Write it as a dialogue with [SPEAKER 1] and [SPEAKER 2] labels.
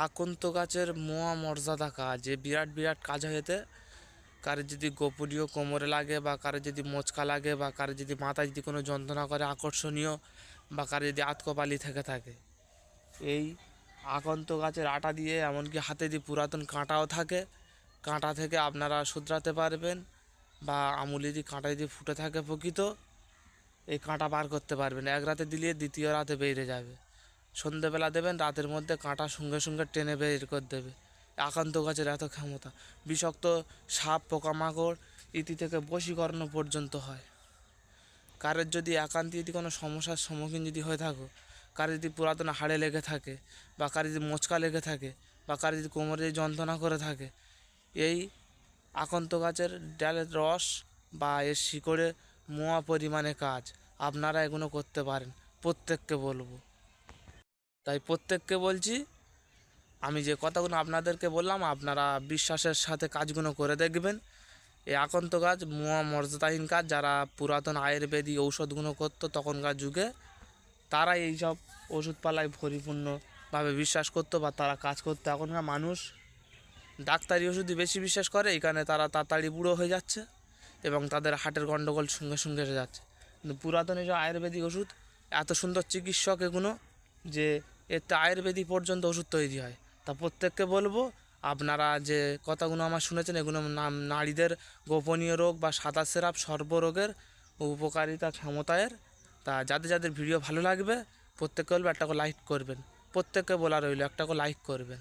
[SPEAKER 1] আকন্ত গাছের মোয়া মর্যাদা কাজ, এ বিরাট বিরাট কাজ হয়েতে কারো যদি গোপনীয় কোমরে লাগে বা কারো যদি মোচকা লাগে বা কারো যদি মাথায় যদি কোনো যন্ত্রণা করে আকর্ষণীয় বা কারো যদি আতকপালি থেকে থাকে, এই আকন্ত গাছের আটা দিয়ে এমনকি হাতে যদি পুরাতন কাঁটাও থাকে, কাঁটা থেকে আপনারা শুধরাতে পারবেন বা আমুলি যদি কাঁটা যদি ফুটে থাকে প্রকৃত, এই কাঁটা বার করতে পারবেন। এক রাতে দিলে দ্বিতীয় রাতে বেরিয়ে যাবে। সন্ধেবেলা দেবেন, রাতের মধ্যে কাঁটা সঙ্গে সঙ্গে টেনে বের করে দেবে। আকান্ত গাছের এত ক্ষমতা। বিষাক্ত সাপ পোকামাকড় ইতি থেকে বশীকরণ পর্যন্ত হয়। কারোর যদি একান্তে যদি কোনো সমস্যার সম্মুখীন যদি হয়ে থাকো, কারো যদি পুরাতন হাড়ে লেগে থাকে বা কারো যদি মোচকা লেগে থাকে বা কারো যদি কোমরে যন্ত্রণা করে থাকে, এই আকন্ত গাছের ডালের রস বা এর শিকড়ে মোয়া পরিমাণে কাজ, আপনারা এগুলো করতে পারেন। প্রত্যেককে বলবো, তাই প্রত্যেককে বলছি, আমি যে কথাগুলো আপনাদেরকে বললাম আপনারা বিশ্বাসের সাথে কাজগুলো করে দেখবেন। এই আকন্ত গাছ মোয়া মর্যাদাহীন কাজ। যারা পুরাতন আয়ুর্বেদিক ঔষধগুলো করতো তখনকার যুগে, তারা এইসব ওষুধপালায় পরিপূর্ণভাবে বিশ্বাস করতো বা তারা কাজ করতো। এখনকার মানুষ ডাক্তারি ওষুধই বেশি বিশ্বাস করে, এই কারণে তারা তাড়াতাড়ি বুড়ো হয়ে যাচ্ছে এবং তাদের হার্টের গণ্ডগোল সঙ্গে সঙ্গে এসে যাচ্ছে। কিন্তু পুরাতন এইসব আয়ুর্বেদিক ওষুধ এত সুন্দর চিকিৎসক এগুলো যে এতে আয়ুর্বেদিক পর্যন্ত ওষুধ তৈরি হয়। তা প্রত্যেককে বলবো, আপনারা যে কথাগুলো আমার শুনেছেন এগুলো নারীদের গোপনীয় রোগ বা সাদা সেরাপ সর্বরোগের উপকারিতা ক্ষমতায়ের। তা যাদের যাদের ভিডিও ভালো লাগবে প্রত্যেককে বলবো একটা করে লাইক করবেন। প্রত্যেককে বলা রইল একটা করে লাইক করবেন।